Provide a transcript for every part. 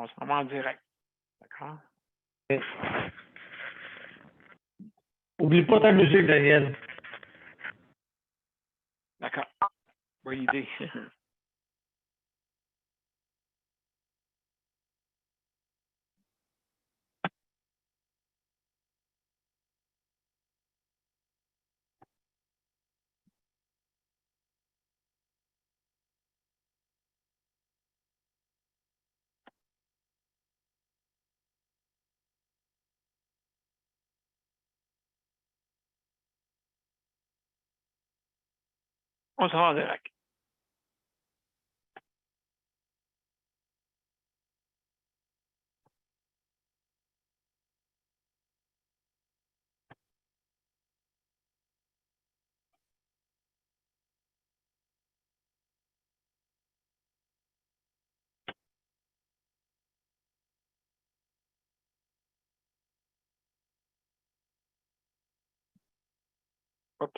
On s'en va en direct. D'accord? Oublie pas ta musique, Daniel. D'accord. Bonne idée. On s'en va en direct. Oups.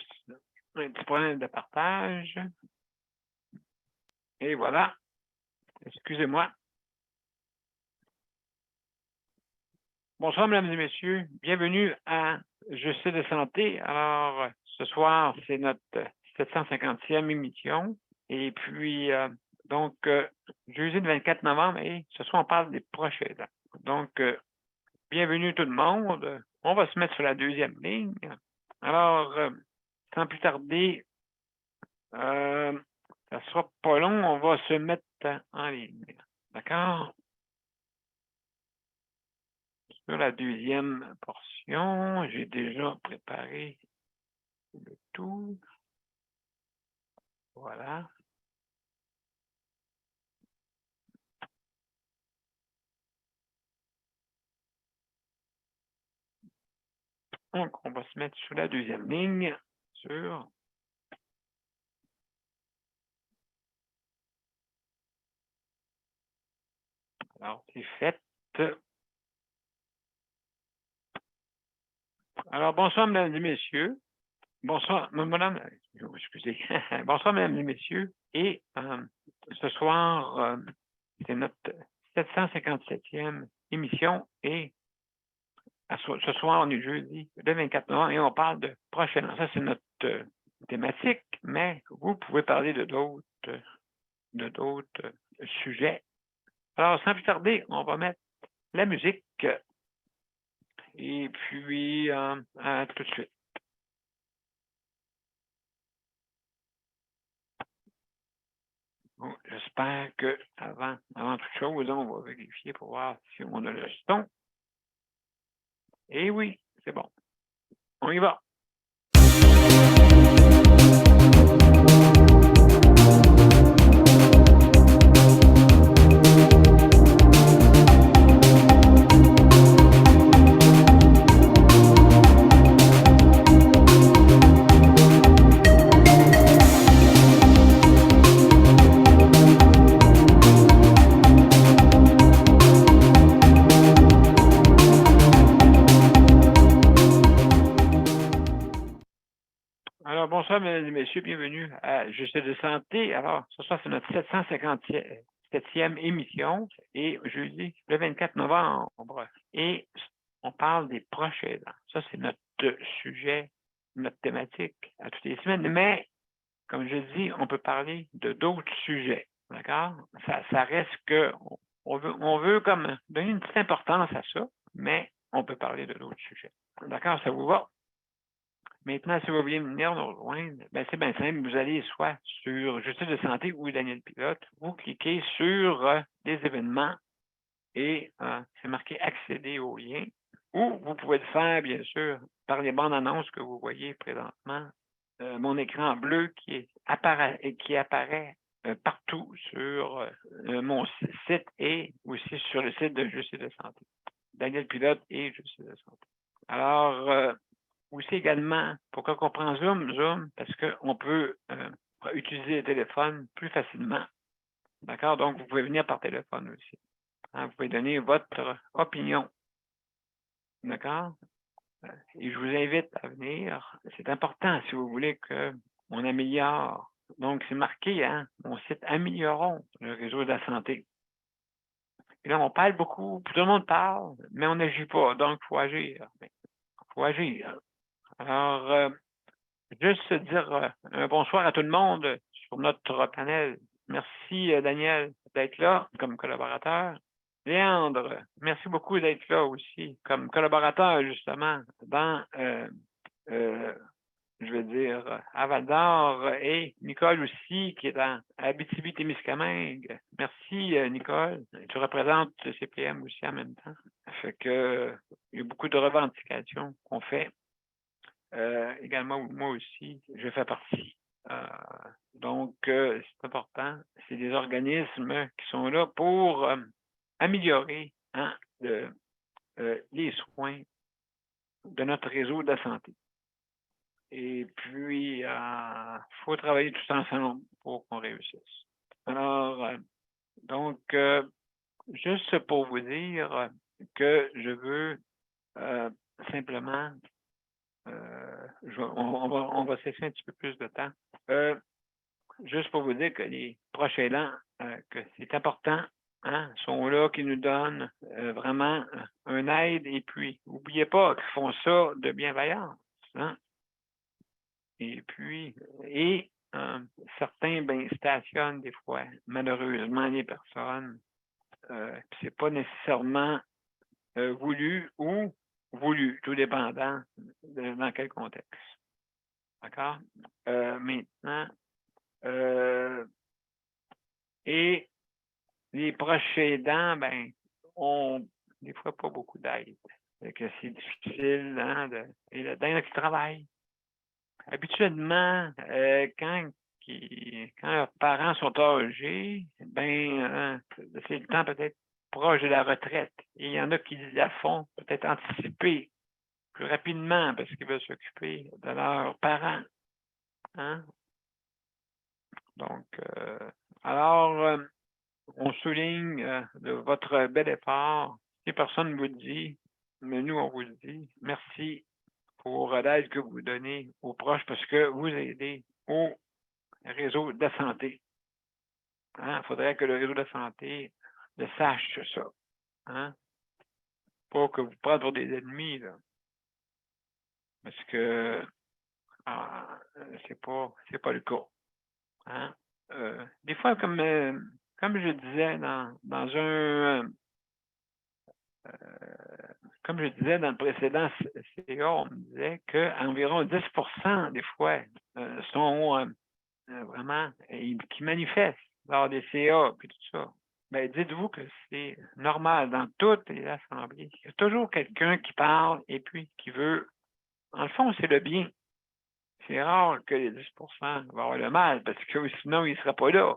Un petit problème de partage. Et voilà. Excusez-moi. Bonsoir, mesdames et messieurs. Bienvenue à Justice de santé. Alors, ce soir, c'est notre 750e émission. Et puis, donc, jeudi le 24 novembre, et ce soir, on parle des proches aidants. Donc, bienvenue tout le monde. On va se mettre sur la deuxième ligne. Alors, sans plus tarder, ça sera pas long, on va se mettre en ligne. D'accord? Sur la deuxième portion, j'ai déjà préparé le tout. Voilà. Donc, on va se mettre sur la deuxième ligne, sur... Alors, c'est fait. Alors, bonsoir, mesdames et messieurs. Bonsoir, madame, excusez. Bonsoir, mesdames et messieurs. Et ce soir, c'est notre 757e émission. Et ce soir, on est jeudi, le 24 novembre, et on parle de prochainement. Ça, c'est notre thématique, mais vous pouvez parler de d'autres sujets. Alors, sans plus tarder, on va mettre la musique. Et puis, tout de suite. Bon, j'espère que avant toute chose, on va vérifier pour voir si on a le son. Et oui, c'est bon. On y va. Alors, bonsoir, mesdames et messieurs, bienvenue à Justice de santé. Alors, ce soir, c'est notre 757e émission et jeudi, le 24 novembre. Et on parle des proches aidants. Ça, c'est notre sujet, notre thématique à toutes les semaines. Mais, comme je dis, on peut parler de d'autres sujets. D'accord? Ça reste que on veut comme donner une petite importance à ça, mais on peut parler de d'autres sujets. D'accord? Ça vous va? Maintenant, si vous voulez venir nous rejoindre, ben c'est bien simple. Vous allez soit sur Justice de santé ou Daniel Pilote, vous cliquez sur des événements et c'est marqué accéder au lien. Ou vous pouvez le faire, bien sûr, par les bandes annonces que vous voyez présentement. Mon écran bleu qui apparaît partout sur mon site et aussi sur le site de Justice de santé. Daniel Pilote et Justice de santé. Alors, aussi également, pourquoi on prend Zoom, parce qu'on peut utiliser le téléphone plus facilement. D'accord? Donc, vous pouvez venir par téléphone aussi. Hein, vous pouvez donner votre opinion. D'accord? Et je vous invite à venir. C'est important si vous voulez qu'on améliore. Donc, c'est marqué, hein, mon site Améliorons le réseau de la santé. Puis là, on parle beaucoup, puis tout le monde parle, mais on n'agit pas. Donc, il faut agir. Il faut agir. Alors, juste dire un bonsoir à tout le monde sur notre panel. Merci, Daniel, d'être là comme collaborateur. Léandre, merci beaucoup d'être là aussi comme collaborateur, justement, dans, je veux dire, à Val-d'Or, et Nicole aussi, qui est dans Abitibi-Témiscamingue. Merci, Nicole. Tu représentes le CPM aussi en même temps. Ça fait que il y a beaucoup de revendications qu'on fait. Également, moi aussi, je fais partie. Donc, c'est important. C'est des organismes qui sont là pour améliorer les soins de notre réseau de la santé. Et puis, il faut travailler tout ensemble pour qu'on réussisse. Alors, donc, juste pour vous dire que je veux simplement, on va cesser un petit peu plus de temps. Juste pour vous dire que les proches aidants, que c'est important, sont là, qui nous donnent vraiment une aide. Et puis, n'oubliez pas qu'ils font ça de bienveillance. Et puis, certains stationnent des fois, malheureusement, les personnes. C'est pas nécessairement voulu ou voulu, tout dépendant dans quel contexte. D'accord? Maintenant, et les proches aidants, ont des fois pas beaucoup d'aide. C'est difficile, et là-dedans, il y en a qui travaillent. Habituellement, quand leurs parents sont âgés, c'est le temps peut-être proche de la retraite. Et il y en a qui la font peut-être anticiper plus rapidement parce qu'ils veulent s'occuper de leurs parents. Donc, alors, on souligne de votre bel effort. Si personne ne vous le dit, mais nous, on vous le dit. Merci pour l'aide que vous donnez aux proches parce que vous aidez au réseau de la santé. Il faudrait que le réseau de la santé le sache ça. Pas que vous preniez pour des ennemis, là. Parce que c'est pas le cas. Des fois, comme je disais comme je disais dans le précédent CA, on me disait qu'environ 10% des fois sont vraiment qui manifestent lors des CA et tout ça. Dites-vous que c'est normal dans toutes les assemblées. Il y a toujours quelqu'un qui parle et puis qui veut. En le fond, c'est le bien. C'est rare que les 10% vont avoir le mal parce que sinon, ils ne seraient pas là.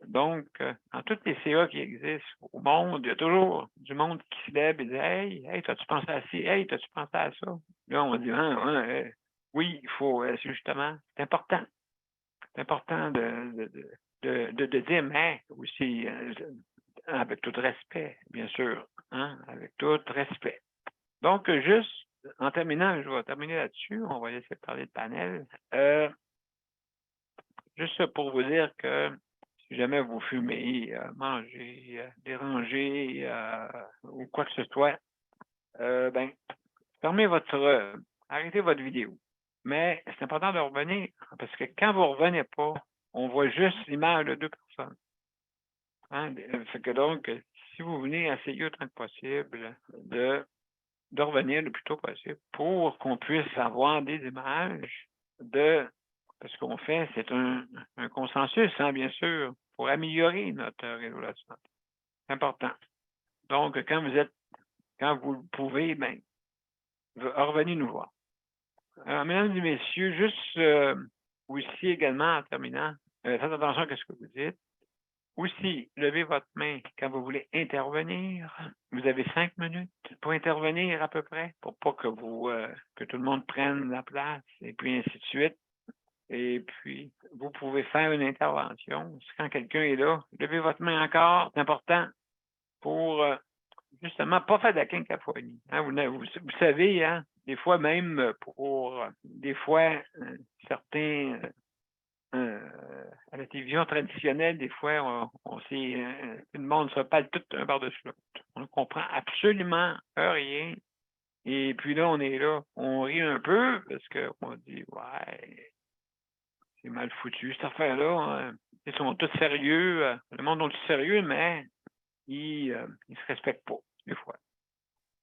Donc, dans toutes les CA qui existent au monde, il y a toujours du monde qui se lève et dit Hey, t'as-tu pensé à ci? Hey, t'as-tu pensé à ça? Là, on dit oui, il faut, justement, c'est important. C'est important de dire, mais aussi avec tout respect, bien sûr. Avec tout respect. Donc, juste en terminant, je vais terminer là-dessus. On va laisser parler de panel. Juste pour vous dire que si jamais vous fumez, mangez, dérangez ou quoi que ce soit, arrêtez votre vidéo. Mais c'est important de revenir parce que quand vous ne revenez pas, on voit juste l'image de deux personnes. Fait que donc, si vous venez essayer autant que possible de revenir le plus tôt possible pour qu'on puisse avoir des images parce qu'on fait, c'est un consensus, bien sûr, pour améliorer notre réseau de santé. C'est important. Donc, quand vous le pouvez, revenez nous voir. Alors, mesdames et messieurs, juste aussi également en terminant, faites attention à ce que vous dites. Aussi, levez votre main quand vous voulez intervenir. Vous avez 5 minutes pour intervenir à peu près, pour pas que que tout le monde prenne la place, et puis ainsi de suite. Et puis, vous pouvez faire une intervention. Quand quelqu'un est là, levez votre main encore, c'est important pour justement pas faire de la quinquaphonie. Vous savez, des fois même pour certains à la télévision traditionnelle, des fois, tout le monde se parle tout un par-dessus l'autre. On ne comprend absolument rien. Et puis là, on est là, on rit un peu parce qu'on dit, ouais, c'est mal foutu, cette affaire-là. Hein. Ils sont tous sérieux, le monde est tous sérieux, mais ils ne se respectent pas, des fois.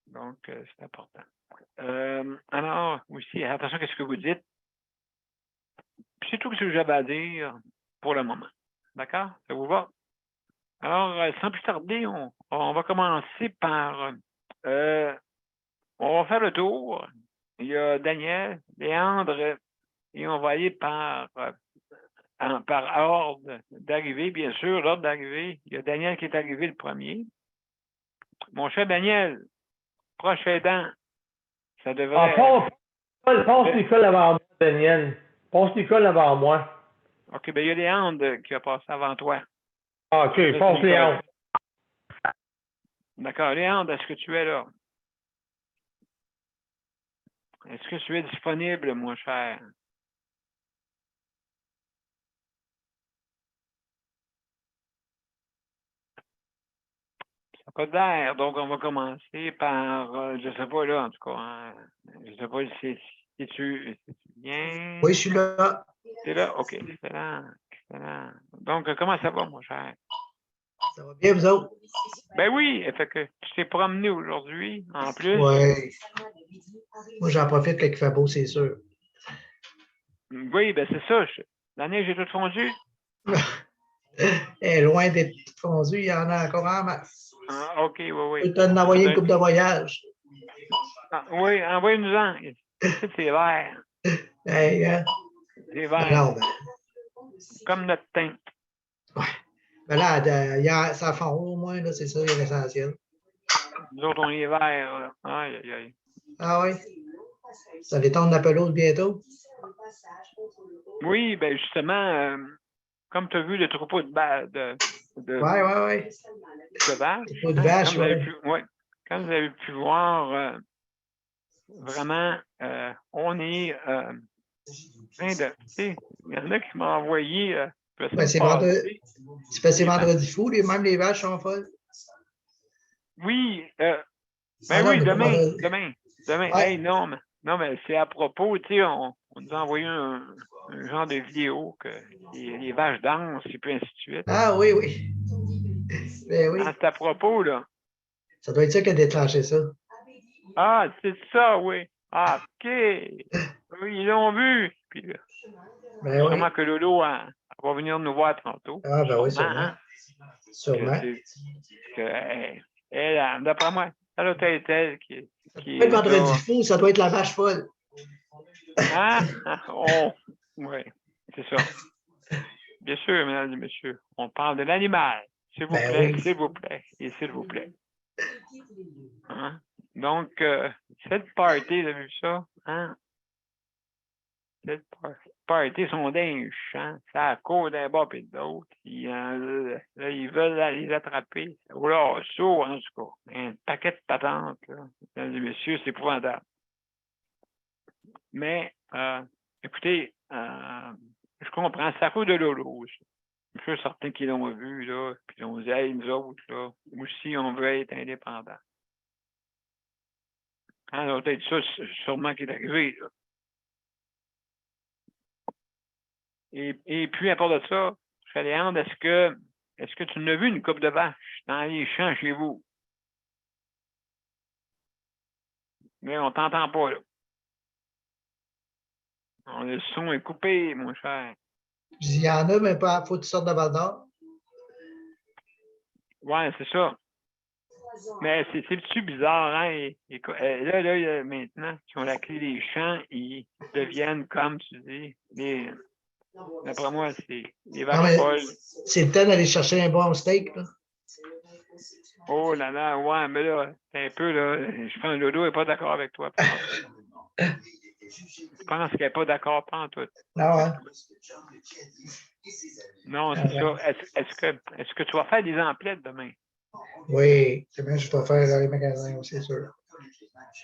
Donc, c'est important. Alors, aussi, attention à ce que vous dites. Puis c'est tout ce que j'avais à dire pour le moment. D'accord? Ça vous va? Alors, sans plus tarder, on va commencer par... on va faire le tour. Il y a Daniel, Léandre, et on va aller par ordre d'arrivée, bien sûr, l'ordre d'arrivée. Il y a Daniel qui est arrivé le premier. Mon cher Daniel, proche aidant, ça devrait... Passe l'école avant moi, Daniel. Passe l'école avant moi. OK, bien, il y a Léandre qui a passé avant toi. Ah, OK, passe Léandre. D'accord. Léandre, est-ce que tu es là? Est-ce que tu es disponible, mon cher? Ça n'a pas d'air, donc on va commencer par, je ne sais pas là, en tout cas, hein, je ne sais pas si tu viens. Oui, je suis là. Tu es là? OK, excellent, excellent. Donc, comment ça va, mon cher? Ça va bien, vous autres? Ben oui, fait que tu t'es promené aujourd'hui, en plus. Oui. Moi, j'en profite quand il fait beau, c'est sûr. Oui, ben c'est ça. La neige est toute fondue. Elle est loin d'être fondue, il y en a encore en masse. Ah, OK, oui, oui. Je peux t'en envoyer une coupe de voyage. Ah, oui, envoyez-nous-en. C'est vert. Hey, hein? C'est vert. Non, ben, Comme notre teint. ouais. Ben là, ça fond au moins, là, c'est ça, l'essentiel. Nous autres, on est vert. Là. Aïe, aïe, aïe. Ah oui? Ça détonne la pelouse bientôt? Oui, ben justement, comme tu as vu le troupeau de vaches. Oui. De vaches. Troupeau de vaches, oui. Comme vous avez pu voir, vraiment, on est plein de. Tu sais, il y en a qui m'ont envoyé. Ben, c'est vendredi fou, même les vaches sont folles. Oui, Ah non, oui, mais demain. Ouais. Hey, non, mais c'est à propos, tu sais, on nous a envoyé un genre de vidéo que les vaches dansent et puis ainsi de suite. Ah oui. Ben oui. Ah, c'est à propos, là. Ça doit être ça qui a déclenché ça. Ah, c'est ça, oui. Ah, OK. Oui, ils l'ont vu. Puis, Ben oui. sûrement que Lolo elle va venir nous voir tantôt. Ah, ben oui, sûrement. Hein? Sûrement. Elle, d'après moi, ça doit être elle qui Pas le est vendredi là. fou, ça doit être la vache folle. Hein? Oui, c'est ça. Bien sûr, mesdames et messieurs, on parle de l'animal. S'il vous Ben plaît, oui. s'il vous plaît, et s'il vous plaît. Hein? Donc, cette party, vous avez vu ça? Hein? Cette party sont dans les champs, ça court d'un bord et de l'autre. Là, ils veulent les attraper. Ou là, saut, en tout cas. Un paquet de patentes, là. Mesdames et messieurs, c'est épouvantable. Mais, écoutez, je comprends, c'est à cause de Lolo. Je suis certain qu'ils l'ont vu, là, puis ils ont dit, hey, nous autres, là, aussi, on veut être indépendants. Hein, ça doit être ça, sûrement, qui est arrivé, là. Et puis, à part de ça, Léandre, est-ce que tu n'as vu une coupe de vaches dans les champs chez vous? Mais on t'entend pas, là. Le son est coupé, mon cher. Il y en a, mais pas, faut que tu sortes de Val-d'Or. Ouais, c'est ça. Mais c'est-tu bizarre, hein? Là, maintenant, qui ont la clé des champs, ils deviennent, comme tu dis, d'après moi, c'est les Non, vaches mais folles. c'est le temps d'aller chercher un bon steak, là. Oh là là, ouais, mais là, c'est un peu, là, je pense que Lodo n'est pas d'accord avec toi. Je pense qu'elle n'est pas d'accord, pas en tout. Non, hein? Non, c'est ça. Est-ce que tu vas faire des emplettes demain? Oui, c'est bien, je dois faire dans les magasins aussi, c'est sûr.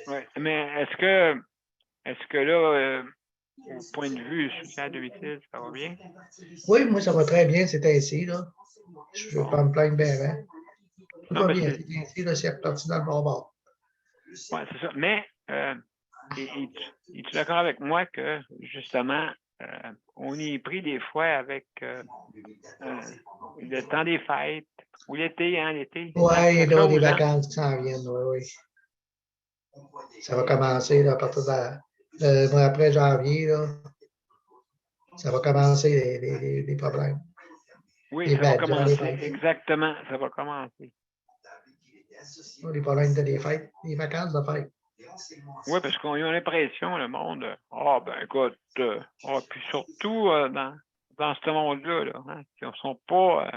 Oui, mais est-ce que là, au point de vue soutien à domicile, ça va bien? Oui, moi, ça va très bien, c'est ainsi, là. Je ne veux pas me plaindre bien, hein. Tout Non, va mais bien, c'est c'est ainsi, là, c'est reparti dans le bon bord. ouais, c'est ça. Mais es-tu d'accord avec moi que justement, on y est pris des fois avec le temps des fêtes ou l'été, hein, l'été? Oui, Hein, il y quelque a des chose, hein? vacances qui s'en viennent, oui, oui. Ça va commencer, là, à partir de mois après janvier, là. Ça va commencer les problèmes. Oui, Les ça va fêtes, durant les commencer. fêtes. Exactement, ça va commencer. Les problèmes des fêtes, les vacances de fête. Oui, parce qu'on a l'impression, le monde, ben écoute, puis surtout dans ce monde-là, là, hein, qui ne sont pas,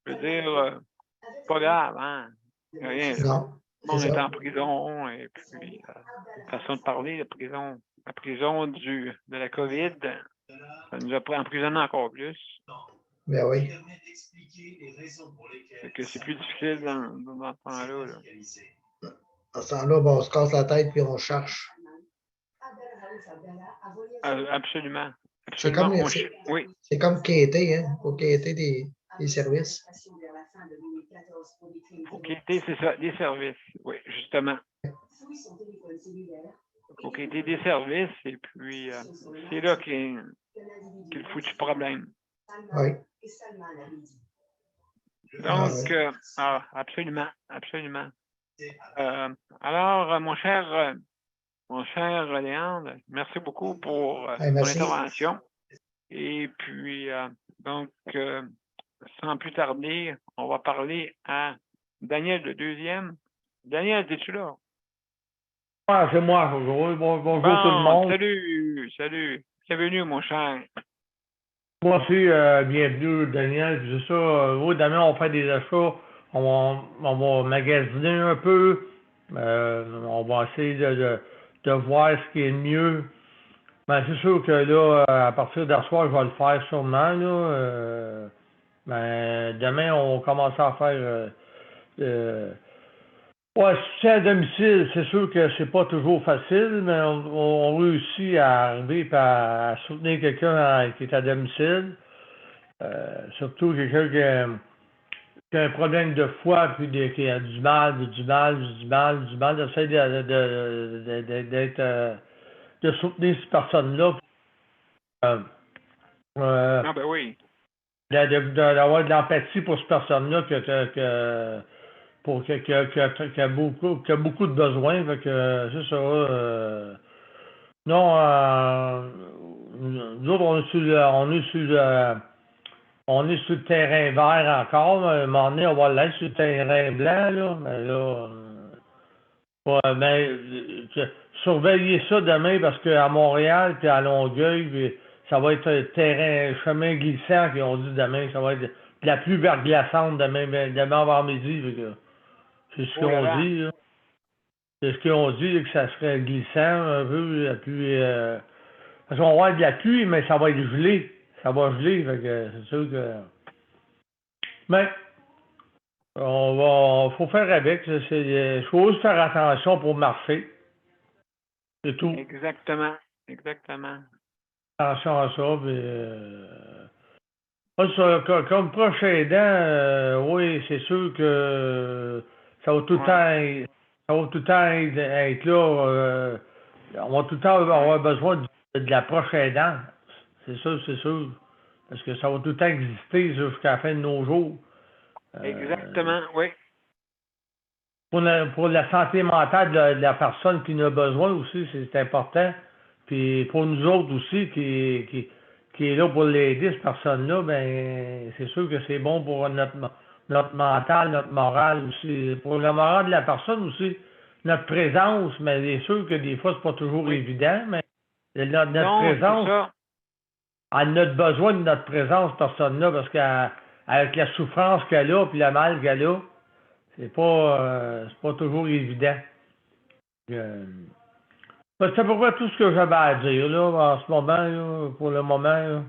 je veux dire, pas grave, hein, rien, là. Non, Le c'est monde est ça. en prison, et puis, façon de parler, la prison de la COVID, ça nous a pris emprisonné encore plus. Ben oui. Fait que c'est plus difficile dans ce temps-là, là. À ce temps-là, bon, on se casse la tête puis on cherche. Absolument. C'est Absolument. comme, Oui, c'est comme quêter, hein? Faut quêter des services. faut quitter, c'est ça, des services. Oui, justement. Faut quitter des services, et puis c'est là qu'est le foutu problème. Oui. Donc, oui. absolument, absolument. Alors, mon cher Léandre, merci beaucoup pour ton Merci. intervention. Et puis, donc, sans plus tarder, on va parler à Daniel le deuxième. Daniel, es-tu là? Ah, c'est moi. Bonjour tout le Bon, monde. salut. Bienvenue, mon cher. Moi aussi, bienvenue, Daniel. Puis c'est ça, oui, demain, on fait des achats. On va magasiner un peu. On va essayer de voir ce qui est le mieux. Ben, c'est sûr que là, à partir d'hier soir, je vais le faire sûrement, là. Ben, demain, on va commencer à faire euh, ouais, soutien à domicile. C'est sûr que c'est pas toujours facile, mais on réussit à arriver et à soutenir quelqu'un qui est à domicile. Surtout quelqu'un qui a un problème de foie, puis qui a du mal, d'essayer de soutenir cette personne-là. Euh, euh, Ah, ben oui. d'avoir de l'empathie pour cette personne-là qui a beaucoup de besoins. Fait que c'est ça. Non, nous autres, on est sur le terrain vert encore. À un moment donné, on va l'être sur le terrain blanc, là. Mais là, surveillez ça demain parce qu'à Montréal puis à Longueuil, puis ça va être un terrain, chemin glissant qu'ils dit demain. Ça va être de la pluie verglaçante demain avant midi. C'est ce Oh là qu'on là. dit, là. C'est ce qu'on dit, que ça serait glissant un peu, la pluie. Parce qu'on va avoir de la pluie, mais ça va être gelé. Ça va geler, fait que c'est sûr que. Mais faut faire avec. Il faut juste faire attention pour marcher. C'est tout. Exactement. Attention à ça. Puis, comme prochain aidant, oui, c'est sûr que ça va tout le Ouais. temps, ça va tout le temps être là. On va tout le temps avoir besoin de la prochaine aidante. C'est sûr. Parce que ça va tout le temps exister jusqu'à la fin de nos jours. Exactement, oui. Pour la santé mentale de la personne qui en a besoin aussi, c'est important. Puis pour nous autres aussi, qui est là pour l'aider, cette personne-là, ben c'est sûr que c'est bon pour notre mental, notre morale aussi. Pour le moral de la personne aussi, notre présence, mais c'est sûr que des fois, c'est pas toujours Oui. évident, mais notre Non, c'est présence, ça. elle a notre besoin de notre présence, cette personne-là, parce qu'avec la souffrance qu'elle a, puis le mal qu'elle a, c'est pas toujours évident. C'est à peu près tout ce que j'avais à dire là, en ce moment, là, pour le moment. Là.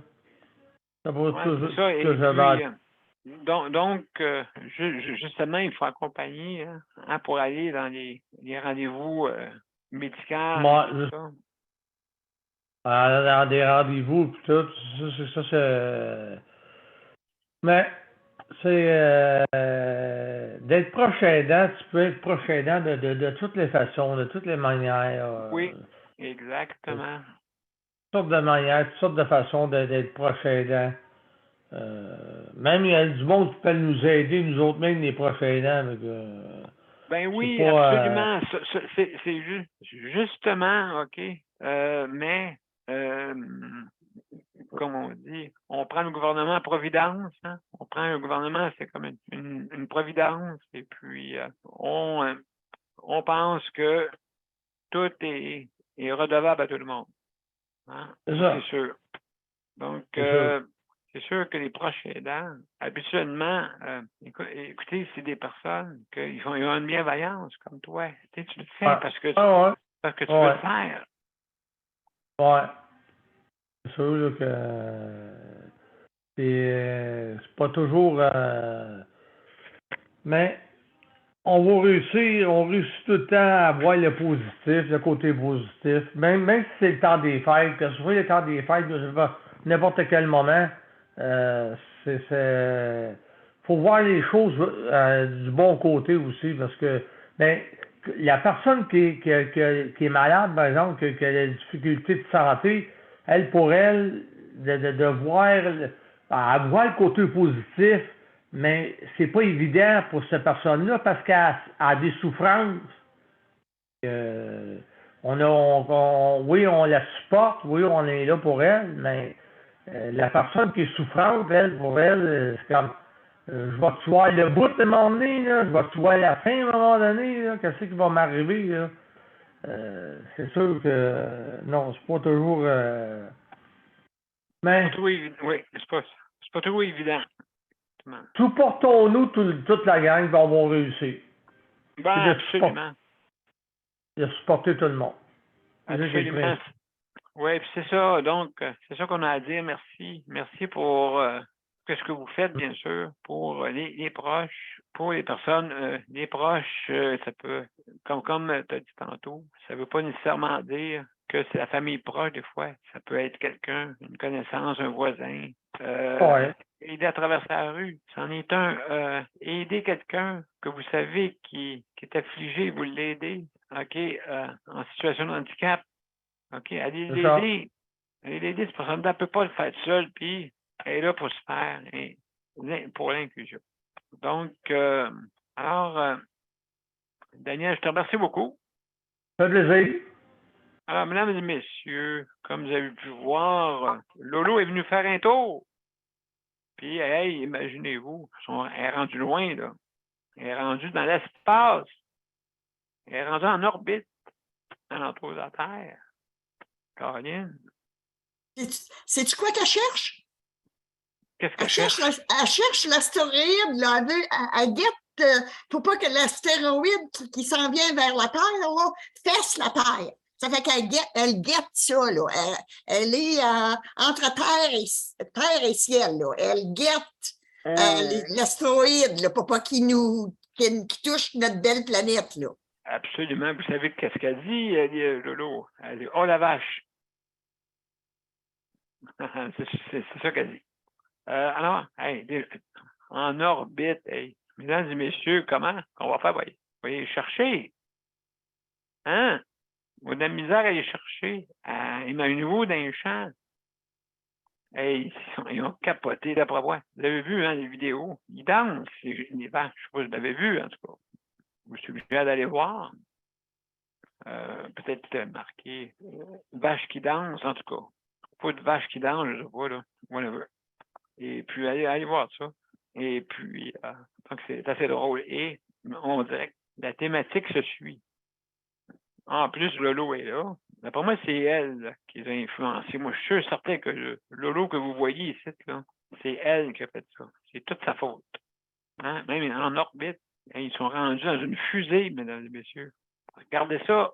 C'est à peu près Ouais, tout c'est ça. ce Et que j'avais à puis, dire. donc justement, il faut accompagner hein, pour aller dans les rendez-vous médicaux et Moi, tout ça. dans des rendez-vous et tout. Mais c'est d'être proche aidant, tu peux être proche aidant de toutes les façons, de toutes les manières. Oui, Toutes exactement. sortes de manières, toutes sortes de façons d'être proche aidant. Même il y a du monde qui peut nous aider, nous autres même les proches aidants. Donc, Ben c'est oui, pas absolument. C'est justement, OK. Mais comme on dit, on prend le gouvernement à providence, hein? On prend le gouvernement, c'est comme une providence, et puis on pense que tout est redevable à tout le monde. Hein? c'est Ça, ça. c'est sûr. Donc, C'est sûr. c'est sûr que les proches aidants, habituellement, écoutez, c'est des personnes ils ont une bienveillance comme toi. Tu sais, tu le fais Ouais. parce que Ah tu veux ouais. le faire. Ouais. C'est sûr là, que c'est pas toujours. Mais on réussit tout le temps à voir le positif, le côté positif. Même si c'est le temps des fêtes, que ce soit le temps des fêtes, je sais pas, n'importe quel moment, faut voir les choses du bon côté aussi, parce que ben, la personne qui est malade, par exemple, qui a des difficultés de santé, elle, pour elle, de voir, elle voit le côté positif, mais c'est pas évident pour cette personne-là parce qu'elle a des souffrances. Oui, on la supporte, oui, on est là pour elle, mais la personne qui est souffrante, elle, pour elle, c'est comme je vais tuer le bout de un moment donné, là, je vais tuer la fin à un moment donné, là, qu'est-ce qui va m'arriver, là? C'est sûr que non, c'est pas toujours mais Oui, c'est pas toujours évident. supportons-nous toute la gang, puis on va réussir. Ben, C'est absolument. de supporter tout le monde. C'est ça qui est le Absolument. principe. Oui, puis c'est ça. Donc, c'est ça qu'on a à dire. Merci. Merci pour ce que vous faites, bien sûr, pour les proches, pour les personnes. Les proches, ça peut, comme tu as dit tantôt, ça ne veut pas nécessairement dire que c'est la famille proche, des fois. Ça peut être quelqu'un, une connaissance, un voisin. Ouais. Aider à traverser la rue, c'en est un. Aider quelqu'un que vous savez qui est affligé, vous l'aidez, OK, en situation de handicap. OK, allez C'est ça. l'aider. Allez l'aider, cette personne-là ne peut pas le faire seule, puis elle est là pour se faire pour l'inclusion. Donc, alors, Daniel, je te remercie beaucoup. Ça fait plaisir. Alors, mesdames et messieurs, comme vous avez pu voir, Lolo est venu faire un tour. Puis, hey, imaginez-vous, elle est rendue loin, là. Elle est rendue dans l'espace. Elle est rendue en orbite, alentour de la Terre. Caroline, Sais-tu quoi qu'elle cherche? qu'est-ce qu'elle cherche? Elle cherche l'astéroïde, là. Elle guette, faut pas que l'astéroïde qui s'en vient vers la Terre, là, fesse la Terre. Ça fait elle guette ça, là. Elle est entre terre et ciel, là. Elle guette l'astéroïde, là, pour pas qu'il touche notre belle planète, là. Absolument. Vous savez qu'est-ce qu'elle dit, Lolo? Elle dit « Oh la vache! » C'est ça qu'elle dit. Alors, hey, en orbite, hey, mesdames et messieurs, comment on va faire? Voyez chercher. Hein? Vous avez de la misère à aller chercher. Imaginez-vous dans les champs. Hey, ils ont capoté d'après moi. Vous avez vu, hein, les vidéos? Ils dansent, les vaches. Je sais pas si vous l'avez vu, en tout cas. Je vous suggère d'aller voir. Peut-être marqué vache qui danse, en tout cas. Pas de vache qui danse, je sais pas, là. Whatever. Et puis, allez voir ça. Et puis, donc c'est assez drôle. Et on dirait que la thématique se suit. En plus, Lolo est là. D'après moi, c'est elle là, qui les a influencés. Moi, je suis sûr certain que Lolo que vous voyez ici, là, c'est elle qui a fait ça. C'est toute sa faute. Hein? Même en orbite, ils sont rendus dans une fusée, mesdames et messieurs. Regardez ça.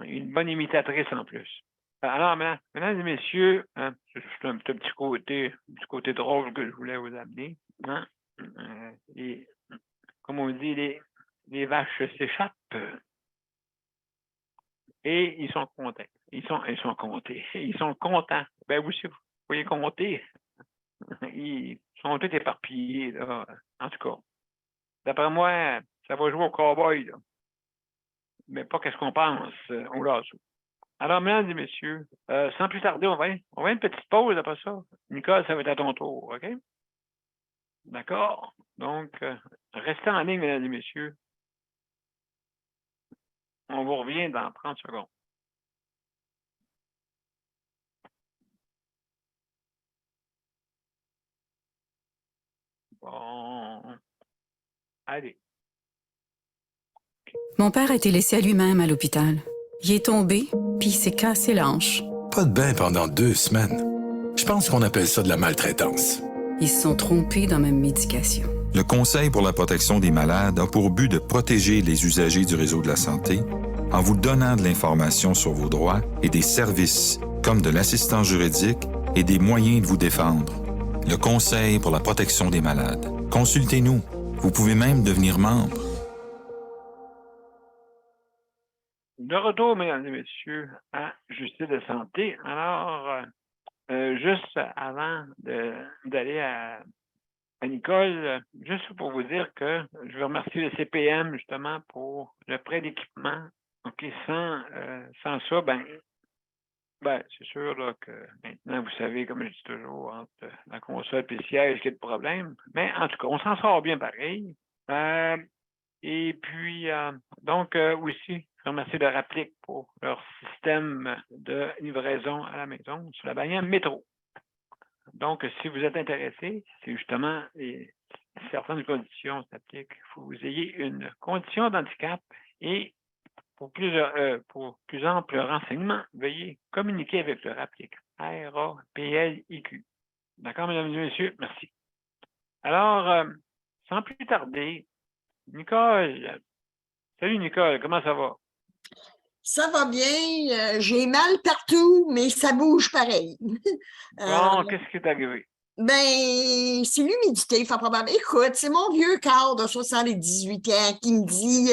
Une bonne imitatrice en plus. Alors, mesdames et messieurs, hein, c'est un petit côté drôle que je voulais vous amener. Hein? Et comme on dit, les vaches s'échappent. Et ils sont contents. Ils sont comptés. Ils sont contents. Ben vous aussi, vous pouvez compter. Ils sont tous éparpillés, là. En tout cas. D'après moi, ça va jouer au cowboy, là. Mais pas qu'est-ce qu'on pense au lasso. Alors, mesdames et messieurs, sans plus tarder, on va une petite pause après ça. Nicole, ça va être à ton tour, OK? D'accord? Donc, restez en ligne, mesdames et messieurs. On vous revient dans 30 secondes. Bon. Allez. Mon père a été laissé à lui-même à l'hôpital. Il est tombé, puis il s'est cassé la hanche. Pas de bain pendant 2 semaines. Je pense qu'on appelle ça de la maltraitance. Ils se sont trompés dans ma médication. Le Conseil pour la protection des malades a pour but de protéger les usagers du réseau de la santé en vous donnant de l'information sur vos droits et des services comme de l'assistance juridique et des moyens de vous défendre. Le Conseil pour la protection des malades. Consultez-nous. Vous pouvez même devenir membre. De retour, mesdames et messieurs, à Justice de santé. Alors, juste avant d'aller à Nicole, juste pour vous dire que je veux remercier le CPM justement pour le prêt d'équipement. OK, sans ça, ben c'est sûr là, que maintenant, vous savez, comme je dis toujours, entre la console et le siège, il y a de problème. Mais en tout cas, on s'en sort bien pareil. Et puis, donc, aussi, je remercie de Rapplique pour leur système de livraison à la maison sur la bannière métro. Donc, si vous êtes intéressé, c'est justement certaines conditions s'appliquent. Il faut que vous ayez une condition d'handicap et pour plus ample renseignement, veuillez communiquer avec le Rapplique. R-A-P-L-I-Q. D'accord, mesdames et messieurs? Merci. Alors, sans plus tarder, Nicole. Salut Nicole, comment ça va? Ça va bien. J'ai mal partout, mais ça bouge pareil. Bon, qu'est-ce qui est arrivé? Ben, c'est l'humidité, fort probablement. Écoute, c'est mon vieux corps de 78 ans qui me dit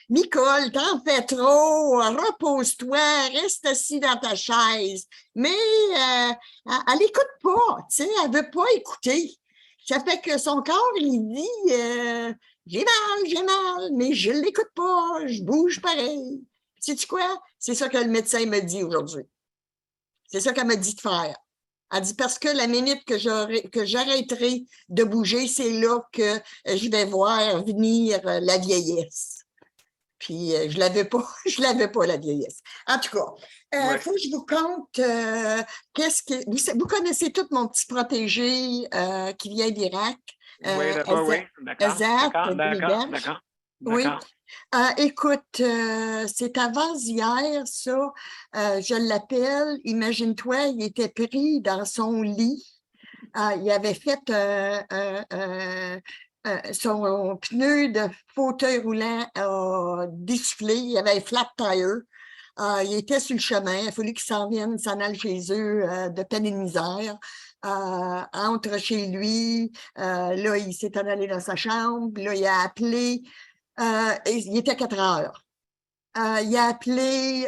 Nicole, t'en fais trop, repose-toi, reste assis dans ta chaise. Mais elle n'écoute pas, tu sais, elle ne veut pas écouter. Ça fait que son corps, il dit j'ai mal, mais je ne l'écoute pas, je bouge pareil. Sais-tu quoi? C'est ça que le médecin me dit aujourd'hui. C'est ça qu'elle m'a dit de faire. Elle dit parce que la minute que j'arrêterai de bouger, c'est là que je vais voir venir la vieillesse. Puis je l'avais pas la vieillesse. En tout cas, faut que je vous conte vous connaissez tout mon petit protégé qui vient d'Irak. Oui, d'accord, oui. D'accord. Oui. Écoute, c'est avant-hier, ça. Je l'appelle. Imagine-toi, il était pris dans son lit. Il avait fait son pneu de fauteuil roulant déchauffé. Il avait un flat tire. Il était sur le chemin. Il a fallu qu'il s'en aille chez eux de peine et de misère. Entre chez lui. Là, il s'est en allé dans sa chambre. Là, il a appelé. Il était 4 heures. Il a appelé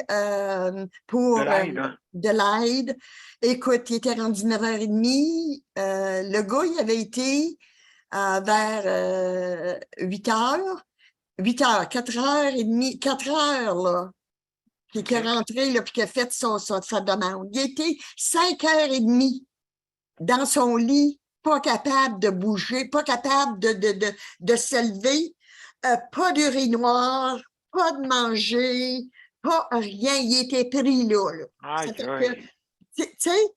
pour de l'aide. Écoute, il était rendu 9h30. Le gars, il avait été vers 8 heures. 8 heures, 4h30, 4 heures, là. Puis qu'il est rentré, là, puis qu'il a fait sa demande. Il était 5h30 dans son lit, pas capable de bouger, pas capable de se lever. Pas d'urinoir, pas de manger, pas rien. Il était pris là. Tu sais,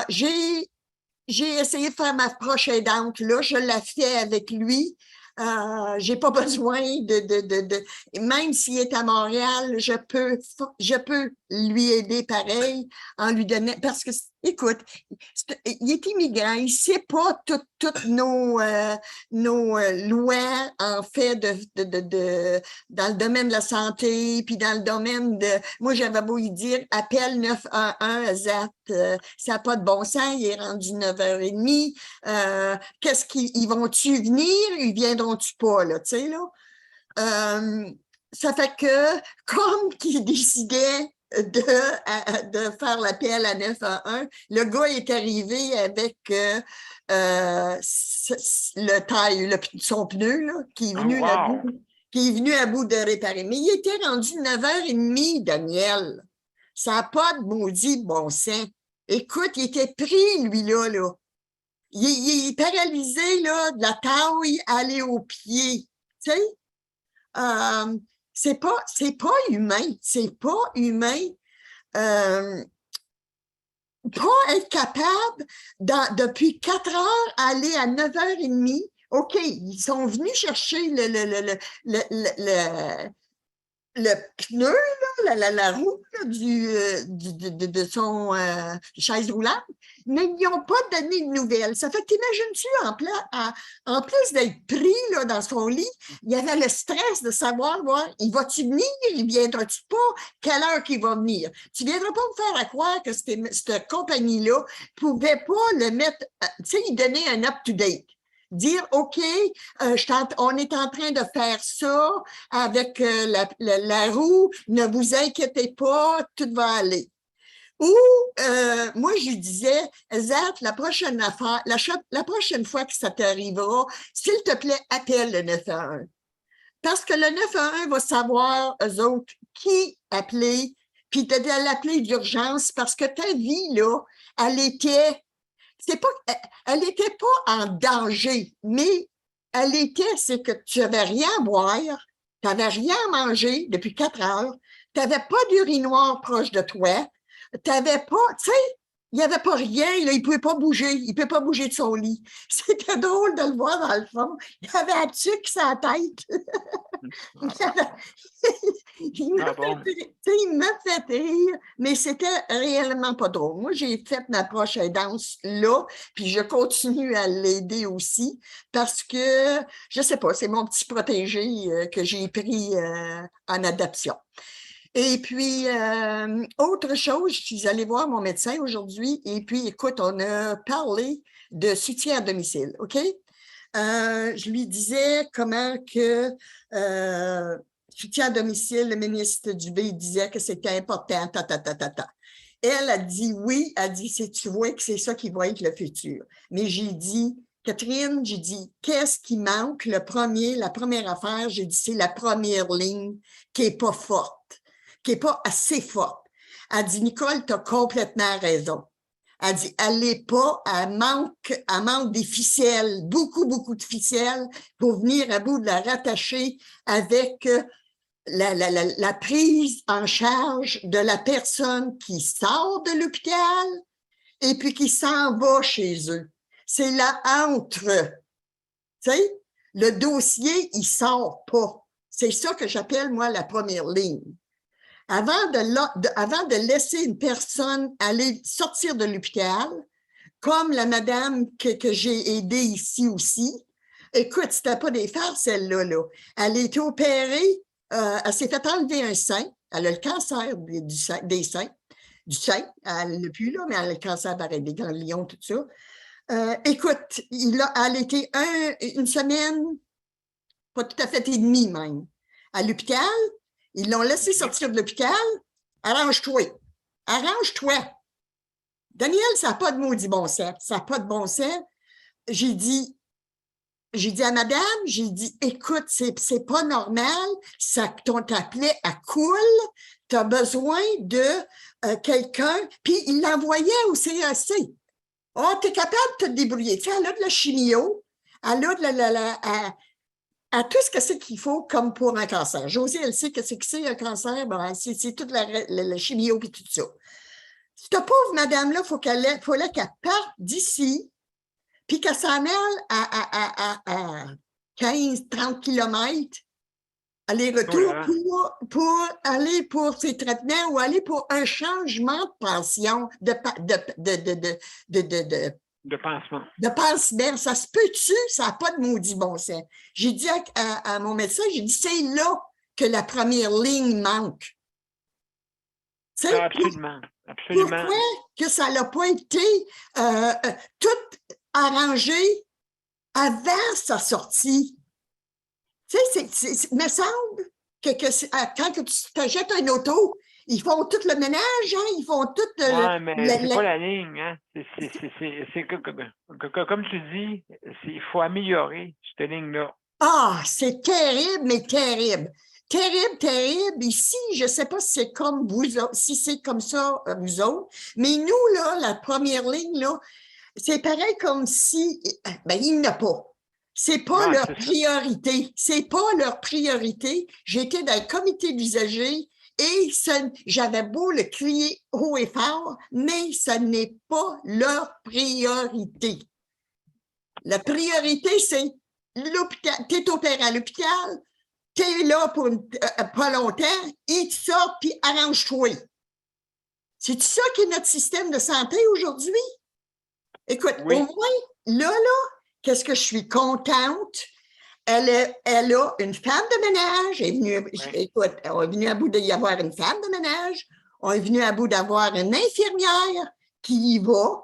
j'ai essayé de faire ma proche aidante. Là, je la fais avec lui. J'ai pas besoin même s'il est à Montréal, je peux lui aider pareil en lui donnant, parce que, écoute, il est immigrant, il sait pas toutes nos lois, en fait, dans le domaine de la santé, puis dans le domaine de, moi, j'avais beau lui dire, appelle 911 ZAT, ça n'a pas de bon sens, il est rendu 9h30, qu'est-ce qu'ils vont-tu venir, ils viendront-tu pas, là, tu sais, là? ça fait que, comme qu'il décidait de faire l'appel à 911, le gars est arrivé avec son pneu là, qui est venu à bout de réparer. Mais il était rendu 9h30, Daniel. Ça n'a pas de maudit bon sens. Écoute, il était pris, lui-là. Là. Il est paralysé là, de la taille aller aux pieds. Tu sais? C'est pas humain. C'est pas humain. Pas être capable, depuis 4 heures, aller à 9h30. OK, ils sont venus chercher le pneu, là, la roue là, de son chaise roulante, mais ils n'ont pas donné de nouvelles. Ça fait que t'imagines-tu, en plus d'être pris là, dans son lit, il y avait le stress de savoir, il va-tu venir, il viendra-tu pas, quelle heure qu'il va venir. Tu ne viendras pas me faire croire que cette compagnie-là ne pouvait pas le mettre, tu sais, il donnait un up-to-date. Dire, OK, on est en train de faire ça avec la roue, ne vous inquiétez pas, tout va aller. Ou, moi, je lui disais, Zach, la prochaine fois que ça t'arrivera, s'il te plaît, appelle le 911. Parce que le 911 va savoir, eux autres, qui appeler, puis de l'appeler d'urgence, parce que ta vie, là, elle n'était pas en danger, mais c'est que tu n'avais rien à boire, tu n'avais rien à manger depuis 4 heures, tu n'avais pas d'urinoir proche de toi, tu n'avais pas, tu sais, il n'y avait pas rien, là, il ne pouvait pas bouger, il ne pouvait pas bouger de son lit. C'était drôle de le voir dans le fond. Il avait un tuque sur la tête. Il m'a fait rire, mais c'était réellement pas drôle. Moi, j'ai fait ma prochaine danse là, puis je continue à l'aider aussi parce que, je sais pas, c'est mon petit protégé que j'ai pris en adoption. Et puis, autre chose, je suis allée voir mon médecin aujourd'hui et puis, écoute, on a parlé de soutien à domicile, OK? Je lui disais comment que soutien à domicile, le ministre Dubé disait que c'était important, Elle a dit oui, elle a dit, tu vois que c'est ça qui va être le futur. Mais j'ai dit, Catherine, j'ai dit, qu'est-ce qui manque? La première affaire, j'ai dit, c'est la première ligne qui n'est pas forte, qui n'est pas assez forte. Elle dit, Nicole, tu as complètement raison. Elle dit, elle n'est pas, elle manque des ficelles, beaucoup de ficelles pour venir à bout de la rattacher avec la prise en charge de la personne qui sort de l'hôpital et puis qui s'en va chez eux. C'est là entre, tu sais, le dossier, il sort pas. C'est ça que j'appelle, moi, la première ligne. Avant de laisser une personne aller sortir de l'hôpital, comme la madame que j'ai aidée ici aussi, écoute, c'était pas des farces, celle-là. Là. Elle a été opérée, elle s'est fait enlever un sein, elle a le cancer du sein, elle l'a plus là, mais elle a le cancer des ganglions, tout ça. Écoute, elle a été une semaine, pas tout à fait et demie même, à l'hôpital. Ils l'ont laissé sortir de l'hôpital. Arrange-toi. Daniel, ça n'a pas de maudit bon sens. Ça n'a pas de bon sens. J'ai dit à madame, j'ai dit, écoute, c'est pas normal. Ton plaie, elle coule. Tu as besoin de quelqu'un. Puis, il l'envoyait au CAC. Oh, tu es capable de te débrouiller. Tu sais, elle a de la chimio. Elle a de à tout ce que c'est qu'il faut comme pour un cancer. Josie, elle sait que c'est un cancer, ben, c'est toute la chimio et tout ça. Cette pauvre madame-là, il fallait qu'elle parte d'ici, puis qu'elle s'en aille à 15-30 kilomètres, aller-retour pour aller pour ses traitements ou aller pour un changement de pension, de pansement. De pansement. Ça se peut-tu? Ça n'a pas de maudit bon sens. J'ai dit à mon médecin, j'ai dit, c'est là que la première ligne manque. Absolument. Pourquoi que ça n'a pas été tout arrangé avant sa sortie? Tu sais, il me semble que quand que tu t'achètes un auto, ils font tout le ménage, hein? Ils font tout Oui, mais c'est pas la ligne, hein? Comme tu dis, il faut améliorer cette ligne-là. Ah, c'est terrible, mais terrible. Terrible, terrible. Ici, je ne sais pas si c'est comme vous autres, si c'est comme ça, vous autres, mais nous, là, la première ligne, là, c'est pareil comme si, ben, il n'y en a pas. C'est pas Ouais, leur c'est ça. priorité. C'est pas leur priorité. J'étais dans le comité d'usagers et j'avais beau le crier haut et fort, mais ce n'est pas leur priorité. La priorité, c'est l'hôpital. Tu es opéré à l'hôpital, tu es là pour pas longtemps, et tu sors, puis arrange-toi. C'est ça qui est notre système de santé aujourd'hui? Écoute, Oui. au moins, là, qu'est-ce que je suis contente? Elle a une femme de ménage. Écoute, on est venu à bout d'y avoir une femme de ménage. On est venu à bout d'avoir une infirmière qui y va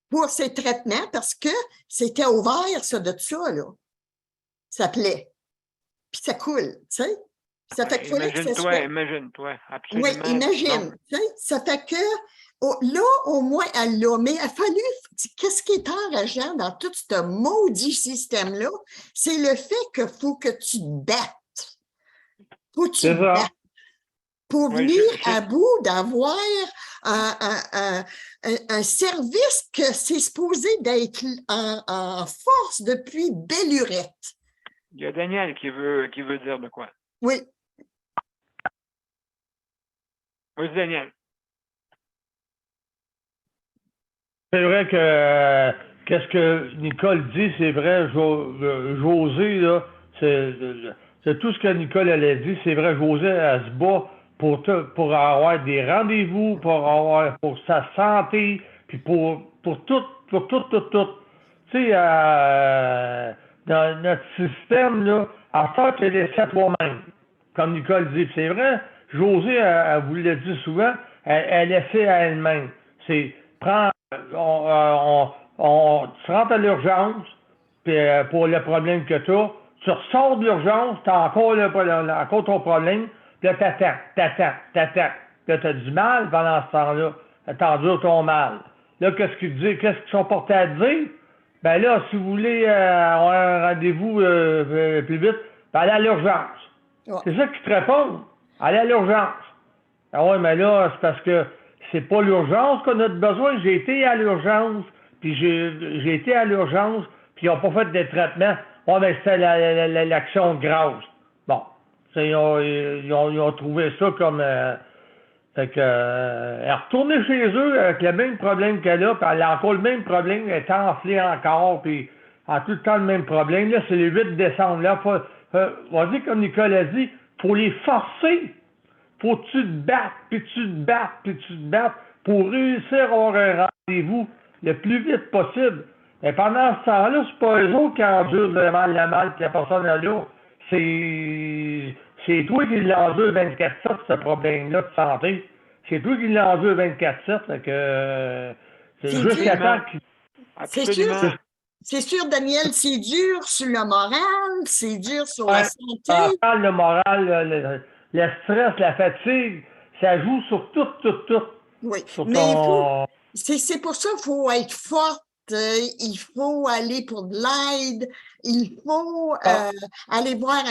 pour ses traitements parce que c'était ouvert, ça, de ça, là. Ça plaît. Puis ça coule, tu sais. Ça fait couler que ça soit... Imagine-toi, Oui, absolument. imagine. Tu sais, ça fait que là, au moins, elle l'a. Mais il a fallu... Qu'est-ce qui est enrageant dans tout ce maudit système-là? C'est le fait qu'il faut que tu te battes. Faut que tu te battes. Pour venir à bout d'avoir un service que c'est supposé d'être en force depuis belle lurette. Il y a Daniel qui veut dire de quoi. Oui. Oui, Daniel. C'est vrai que qu'est-ce que Nicole dit, c'est vrai, José, là, c'est tout ce que Nicole elle a dit, c'est vrai, José, elle se bat pour avoir des rendez-vous, pour sa santé, puis pour tout. Tu sais, dans notre système, là, à faire que les laissé à toi-même, comme Nicole dit. C'est vrai, José, elle vous l'a dit souvent, elle laissait à elle-même. C'est prends, tu rentres à l'urgence puis, pour le problème que tu as, tu ressors de l'urgence, tu as encore ton problème, puis là, t'attends. Puis là, tu as du mal pendant ce temps-là. T'endures ton mal. Là, qu'est-ce qu'ils sont portés à te dire? Ben là, si vous voulez avoir un rendez-vous plus vite, ben allez à l'urgence. Ouais. C'est ça qu'ils te répondent. Allez à l'urgence. Ah ouais, mais là, c'est parce que c'est pas l'urgence qu'on a besoin. J'ai été à l'urgence, puis j'ai été à l'urgence, puis ils n'ont pas fait de traitement. Ouais, mais c'était l'action grasse. Bon. Ils ont trouvé ça comme... fait que, elle est retournée chez eux avec le même problème qu'elle a, puis elle a encore le même problème, elle est enflée encore, puis elle a tout le temps le même problème. Là, c'est le 8 décembre. Là, on va dire comme Nicole a dit, faut les forcer. Faut que tu te battes, puis tu te battes, puis tu te battes pour réussir à avoir un rendez-vous le plus vite possible. Mais pendant ce temps-là, c'est pas eux autres qui endurent vraiment le mal, puis la personne est là. C'est toi qui l'endure 24/7, ce problème-là de santé. C'est toi qui l'endure 24/7. Fait que c'est jusqu'à temps qu'il... C'est sûr, Daniel, c'est dur sur le moral, c'est dur sur la santé. Le moral, le stress, la fatigue, ça joue sur tout. Oui, sur mais c'est pour ça qu'il faut être forte, il faut aller pour de l'aide, il faut aller voir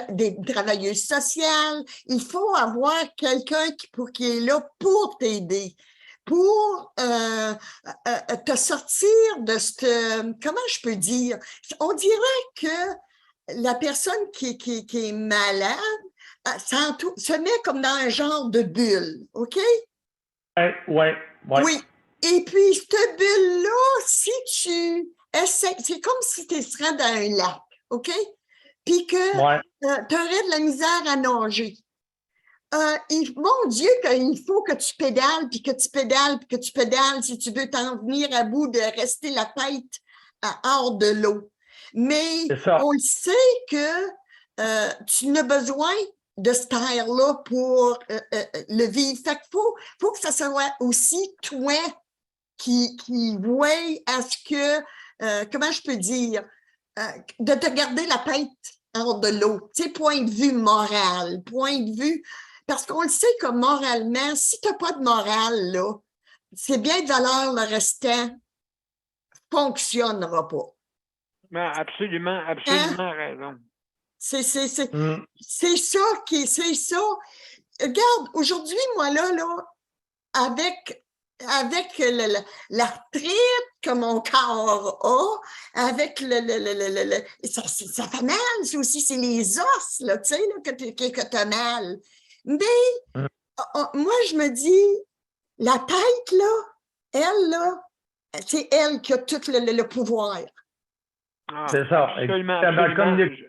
des travailleuses sociales, il faut avoir quelqu'un qui est là pour t'aider, pour te sortir de comment je peux dire? On dirait que la personne qui est malade se met comme dans un genre de bulle, OK? Ouais. Oui. Et puis, cette bulle-là, si tu essaies, c'est comme si tu serais dans un lac, OK? Puis que tu aurais de la misère à nager. Mon Dieu, qu'il faut que tu pédales, puis que tu pédales si tu veux t'en venir à bout de rester la tête hors de l'eau. Mais on le sait que tu n'as besoin de cette air-là pour le vivre. Fait qu'il faut que ça soit aussi toi qui voit à ce que, comment je peux dire, de te garder la tête hors de l'eau. Tu sais, point de vue moral, point de vue. Parce qu'on le sait que moralement, si tu n'as pas de morale, là, c'est bien de valeur, le restant fonctionnera pas. Ben, absolument, Hein? absolument raison. C'est ça c'est ça. Regarde, aujourd'hui, moi, là, avec l'arthrite que mon corps a, avec ça fait mal, ça aussi, c'est les os, là, tu sais, là, que tu as mal. Mais moi, je me dis, la tête, là, elle, là, c'est elle qui a tout le pouvoir. Ah, C'est ça, absolument, exactement, comme absolument.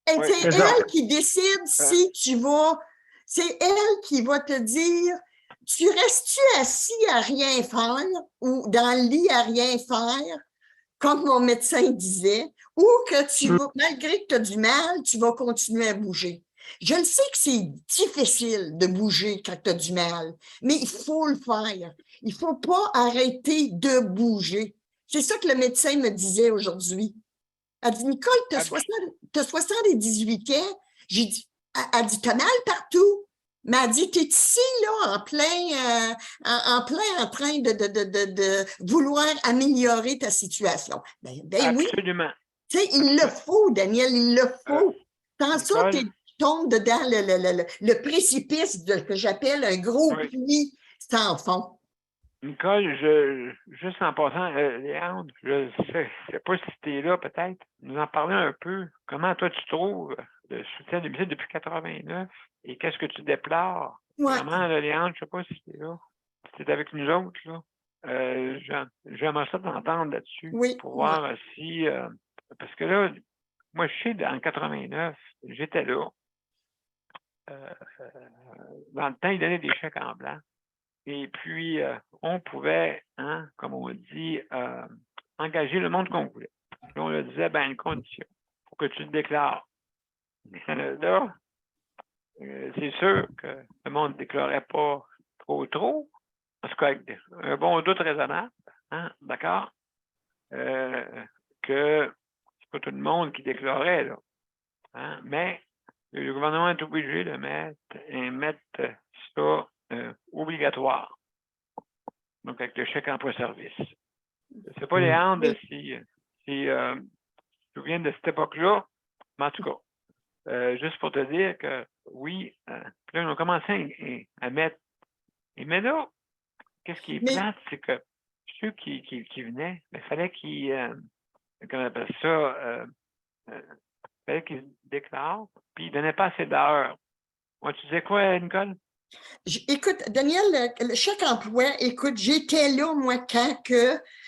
Et Oui, c'est c'est ça. elle qui décide si tu vas. C'est elle qui va te dire, tu restes-tu assis à rien faire ou dans le lit à rien faire, comme mon médecin disait, ou que tu vas, malgré que tu as du mal, tu vas continuer à bouger. Je le sais que c'est difficile de bouger quand tu as du mal, mais il faut le faire. Il ne faut pas arrêter de bouger. C'est ça que le médecin me disait aujourd'hui. Elle dit, Nicole, tu as 78 ans. J'ai dit, elle dit, t'as mal partout. Mais elle dit, t'es ici, là, en plein en train de vouloir améliorer ta situation. Ben oui, absolument. tu sais, il le faut, Daniel, il le faut. Sans ça, Nicole? tu tombes dedans le précipice que j'appelle un gros Oui. puits sans fond. Nicole, juste en passant, Léandre, je sais pas si tu es là peut-être, nous en parler un peu. Comment toi tu trouves le soutien à domicile depuis 89 et qu'est-ce que tu déplores? Ouais. Vraiment, là, Léandre, je sais pas si tu es là. Si tu es avec nous autres, là. J'aimerais ça t'entendre là-dessus Oui, pour voir si parce que là, moi je sais en 89, j'étais là. Dans le temps, ils donnaient des chèques en blanc. Et puis, on pouvait, hein, comme on dit, engager le monde qu'on voulait. Puis on leur disait, ben, une condition, il faut que tu te déclares. Mais là, c'est sûr que le monde ne déclarait pas trop, parce qu'avec un bon doute raisonnable, hein, d'accord, que c'est pas tout le monde qui déclarait, là. Hein, mais le gouvernement est obligé de mettre ça obligatoire. Donc, avec le chèque emploi-service. Je ne sais pas, Léandre, si tu te souviens de cette époque-là, mais en tout cas, juste pour te dire que oui, puis là, on a commencé à mettre. Mais là, qu'est-ce qui est plate, c'est que ceux qui venaient, il fallait qu'ils, comment on appelle ça, fallait qu'ils se déclarent, puis ils ne donnaient pas assez d'heures. Moi, tu disais quoi, Nicole? Écoute, Daniel, le chèque emploi, écoute, j'étais là, moi, quand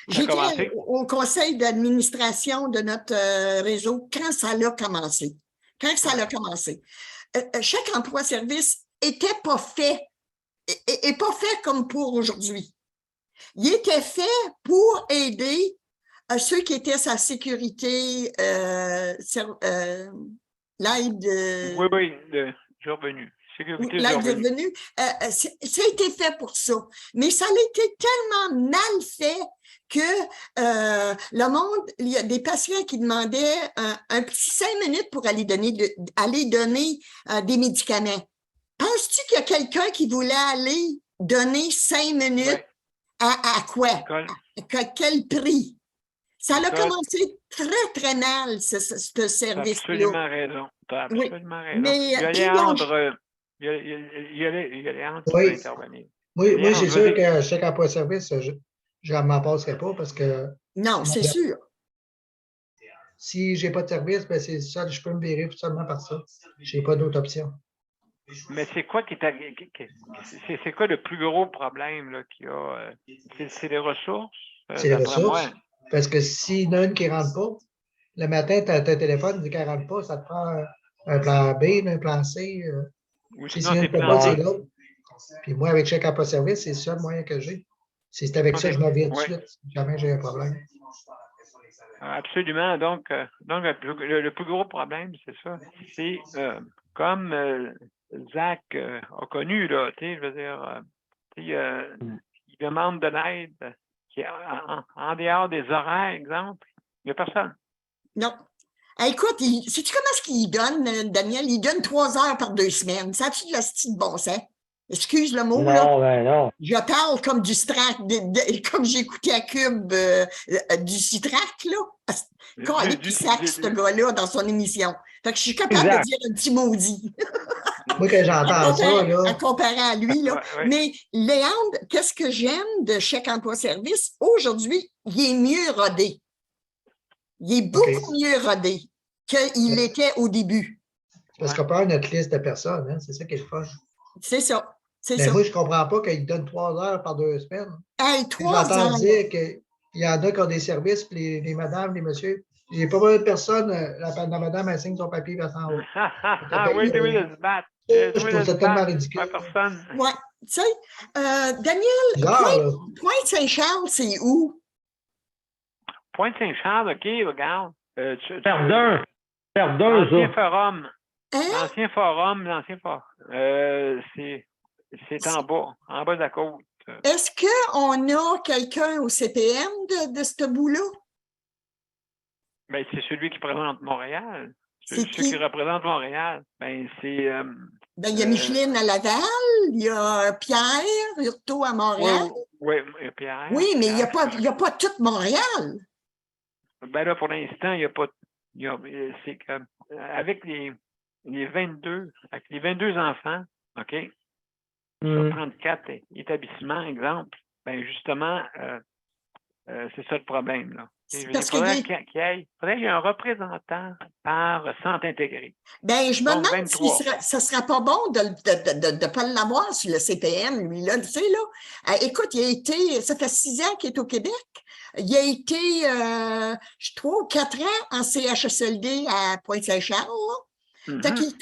j'étais au conseil d'administration de notre réseau, quand ça l'a commencé. Chèque emploi service n'était pas fait, et pas fait comme pour aujourd'hui. Il était fait pour aider ceux qui étaient sa sécurité, l'aide. Oui, du revenu. L'aide de revenu, ça a été fait pour ça. Mais ça a été tellement mal fait que le monde, il y a des patients qui demandaient un petit 5 minutes pour aller donner des médicaments. Penses-tu qu'il y a quelqu'un qui voulait aller donner 5 minutes à quoi? À quel prix? Ça a commencé très, très mal, ce service-là. Absolument raison. Tu as absolument raison. Mais, il y a Léandre qui va intervenir. Oui, c'est sûr que chèque emploi-service, je ne m'en passerai pas parce que. Non, c'est sûr. Si je n'ai pas de service, ben c'est ça, je peux me virer seulement par ça. Je n'ai pas d'autre option. Mais c'est quoi c'est quoi le plus gros problème là, qu'il y a? C'est les ressources? C'est les ressources. Parce que s'il y en a une qui ne rentre pas, le matin, tu as un téléphone, dit qu'elle ne rentre pas, ça te prend un plan B, un plan C. Ou si sinon, une ne peut pas, c'est l'autre. Puis moi, avec chèque emploi service, c'est le seul moyen que j'ai. C'est avec ça que je me vire tout de suite. Jamais j'ai un problème. Absolument. Donc le plus gros problème, c'est ça. C'est comme Zach a connu, là, je veux dire, il demande de l'aide en dehors des horaires, exemple. Il n'y a personne. Non. Écoute, sais-tu comment est-ce qu'il donne, Daniel? Il donne 3 heures par 2 semaines. Ça a-tu de la style de bon sens? Excuse le mot, là. Non, ben non. Je parle comme du Strac, comme j'écoutais à Cube du Citrac, là. Quand il sac ce gars-là dans son émission. Fait que je suis capable de Exact. dire un petit maudit. Moi, quand j'entends ça, À là, comparer à lui, là. Ouais. Mais Léandre, qu'est-ce que j'aime de Chèque emploi-service? Aujourd'hui, il est mieux rodé. Il est beaucoup mieux rodé qu'il était au début. parce qu'on parle de notre liste de personnes, hein, c'est ça qui est le fun. C'est ça. C'est Mais ça. moi, je ne comprends pas qu'il donne 3 heures par 2 semaines. Hey, 3 J'entends heures. dire qu'il y en a qui ont des services, puis les madames, les messieurs. Il n'y a pas mal de personnes, la madame, elle signe son papier, elle s'en va. Ah oui, oui, se battre. Je trouve ça tellement ridicule. Personne. Ouais. Tu sais, Daniel, Bizarre, là. Pointe-Saint-Charles, c'est où? Pointe-Saint-Charles, OK, regarde. Perdun. Perdun, L'ancien ça. forum. Hein? L'ancien forum. C'est en bas de la côte. Est-ce qu'on a quelqu'un au CPM de ce bout-là? Ben, c'est celui qui présente Montréal. C'est Ceux qui? qui représentent Montréal. Ben, c'est. Ben, il y a Micheline à Laval, il y a Pierre Hurtaud à Montréal. Oui, Pierre. Oui, mais il n'y a Pierre. pas tout Montréal. Ben là, pour l'instant, il n'y a pas. C'est que avec les 22, avec les 22 enfants, OK, sur 34 établissements, exemple, ben justement, c'est ça le problème, là. Il faudrait qu'il y ait un représentant par centre intégré. Ben, je me Donc, demande si ça ne serait pas bon de ne pas l'avoir sur le CPM, lui, là, tu sais, là. Écoute, ça fait 6 ans qu'il est au Québec. Il a été, 3 ou 4 ans en CHSLD à Pointe-Saint-Charles, là. Fait qu'il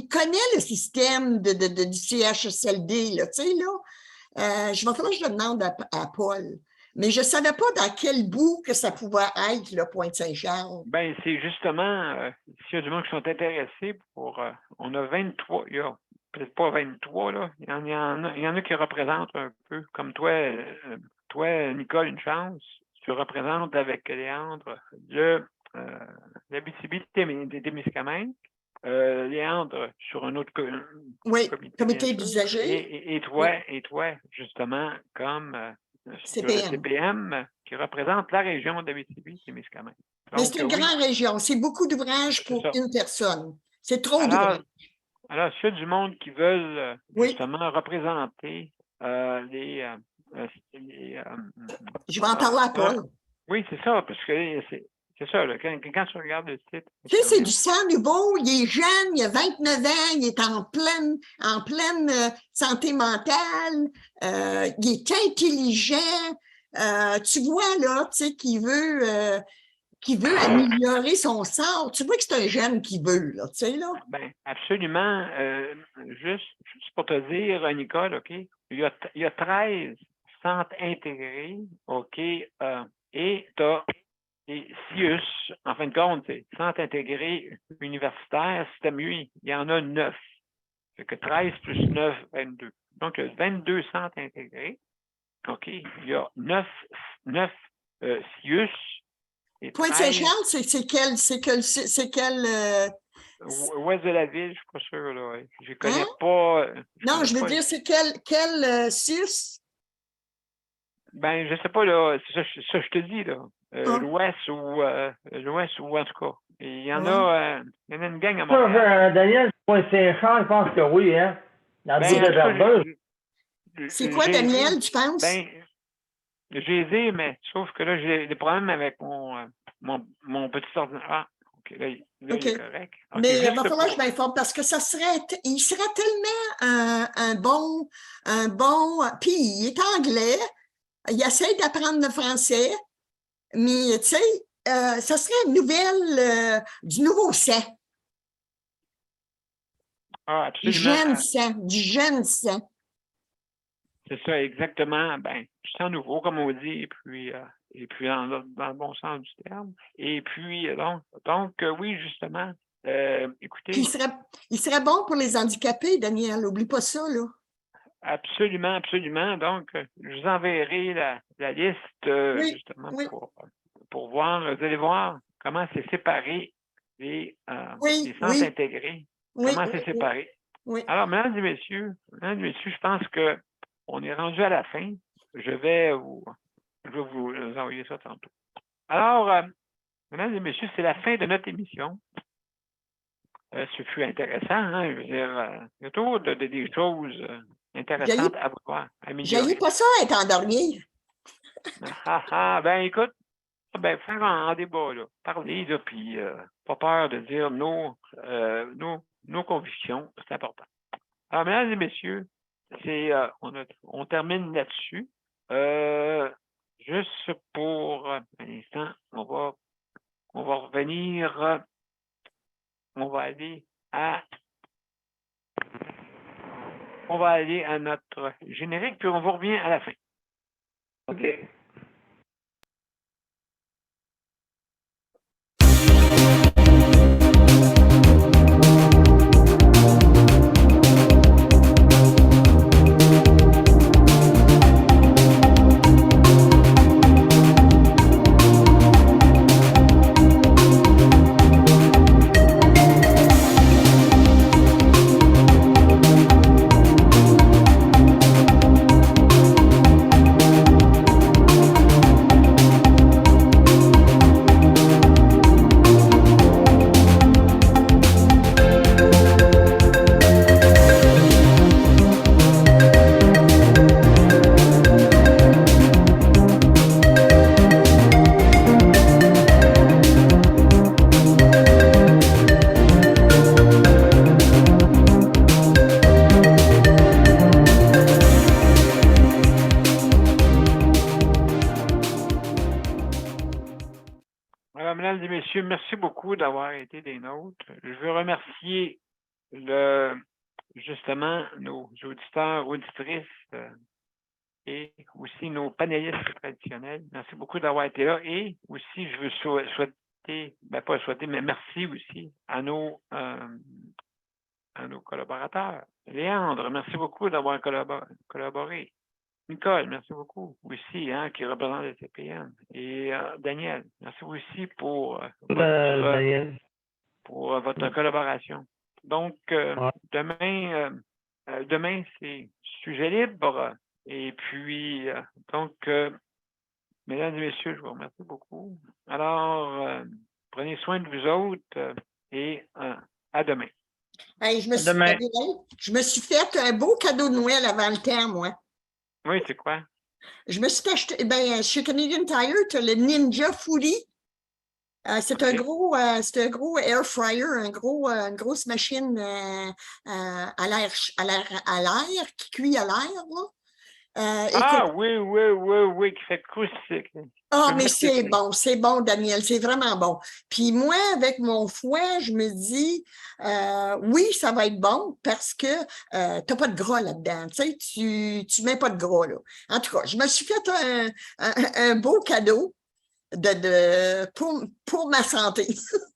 connaît le système du CHSLD, là, tu sais, là. Je vais falloir que je le demande à Paul. Mais je ne savais pas dans quel bout que ça pouvait être, le Pointe-Saint-Charles. Ben, c'est justement, s'il y a du monde qui sont intéressés on a 23, il y a peut-être pas 23, là. Il y en a qui représentent un peu, comme toi, Nicole, une chance. Tu représentes avec Léandre l'Abitibi-Témiscamingue. Léandre sur un autre comité d'usagers. Et toi, justement, comme sur le CPM qui représente la région d'Abitibi-Témiscamingue. Mais c'est une grande région. C'est beaucoup d'ouvrages pour une personne. C'est trop d'ouvrages. Alors, s'il y a du monde qui veulent justement représenter les je vais en parler à Paul. Oui, c'est ça, parce que c'est ça, là, quand tu regardes le site. Tu sais, c'est du sang nouveau, il est jeune, il a 29 ans, il est en pleine santé mentale, il est intelligent. Tu vois, là, tu sais, qui veut améliorer son sort. Tu vois que c'est un jeune qui veut, là, tu sais, là. Ben, absolument. Juste pour te dire, Nicole, OK, il y a 13 centres intégrés, OK, et tu as les CIUS, en fin de compte, c'est Centre intégré universitaire, c'était mieux, il y en a 9. Fait que 13 plus 9, 22. Donc, il y a 22 centres intégrés. OK, il y a 9 CIUS. Pointe-Saint-Charles, c'est quel ouest de la ville, je ne suis pas sûr, là. Je ne connais pas. Non, je veux dire, c'est quel CIUS? Ben, je ne sais pas, là. C'est ça, je te dis, là. L'ouest ou en tout cas. Il y en a une gang à Montréal. Daniel, Pointe-Saint-Charles, je pense que oui, hein? Dans le bout de Verdun. C'est quoi, Daniel, tu penses? Ben, j'ai dit, mais sauf que là, j'ai des problèmes avec mon petit ordinateur. Ah, OK, là, il est correct. Okay, mais il va falloir que je m'informe parce que il serait tellement un bon, puis il est anglais, il essaie d'apprendre le français, mais tu sais, ça serait une nouvelle du nouveau sang. Ah, absolument. Du jeune sang. C'est ça, exactement. Ben, du sang nouveau, comme on dit, et puis dans le bon sens du terme. Et puis, donc oui, justement, écoutez. Puis il serait bon pour les handicapés, Daniel, n'oublie pas ça, là. Absolument, absolument. Donc, je vous enverrai la liste, justement, pour voir. Vous allez voir comment c'est séparé Oui, les centres intégrés. oui, Comment oui, c'est séparé? oui. Alors, mesdames et messieurs, je pense qu'on est rendu à la fin. Je vais vous envoyer ça tantôt. Alors, mesdames et messieurs, c'est la fin de notre émission. Ce fut intéressant, hein? Je veux dire, il y a toujours des choses intéressantes à vouloir améliorer. J'haïs pas ça être endormi. Ben écoute, faire un débat, là, parler, là, puis pas peur de dire nos convictions, c'est important. Alors, mesdames et messieurs, on termine là-dessus. Juste pour un instant, on va revenir, on va aller à notre générique, puis on vous revient à la fin. OK. Alors, mesdames et messieurs, merci beaucoup d'avoir été des nôtres. Je veux remercier justement nos auditeurs, auditrices et aussi nos panélistes traditionnels. Merci beaucoup d'avoir été là. Et aussi, je veux souhaiter, pas souhaiter, mais merci aussi à nos collaborateurs. Léandre, merci beaucoup d'avoir collaboré. Nicole, merci beaucoup aussi, qui représente le CPN. Et Daniel, merci aussi pour votre collaboration. Donc, demain, c'est sujet libre. Et puis, mesdames et messieurs, je vous remercie beaucoup. Alors, prenez soin de vous autres et à demain. Hey, je me suis fait un beau cadeau de Noël avant le temps, moi. Oui, c'est quoi? Je me suis acheté, chez Canadian Tire, tu as le Ninja Foodie. C'est un gros air fryer, une grosse machine à l'air qui cuit à l'air. Oui, qui fait croustillant. Mais c'est bon, Daniel, c'est vraiment bon. Puis moi, avec mon fouet, je me dis, oui, ça va être bon parce que tu n'as pas de gras là-dedans. Tu mets pas de gras, là. En tout cas, je me suis fait un beau cadeau pour ma santé.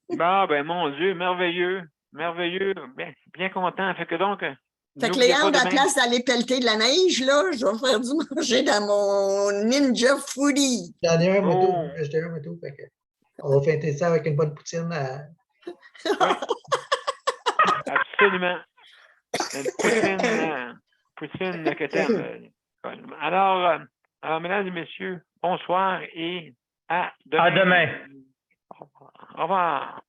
Mon Dieu, merveilleux. Bien content. Fait que donc, fait que Léandre, à la place d'aller pelleter de la neige, là, je vais faire du manger dans mon Ninja Foodie. J'en ai un, moi, j'ai un, tout. On va fêter ça avec une bonne poutine. Oui. Absolument. Une poutine que t'aimes. Alors, mesdames et messieurs, bonsoir et à demain. À demain. Au revoir.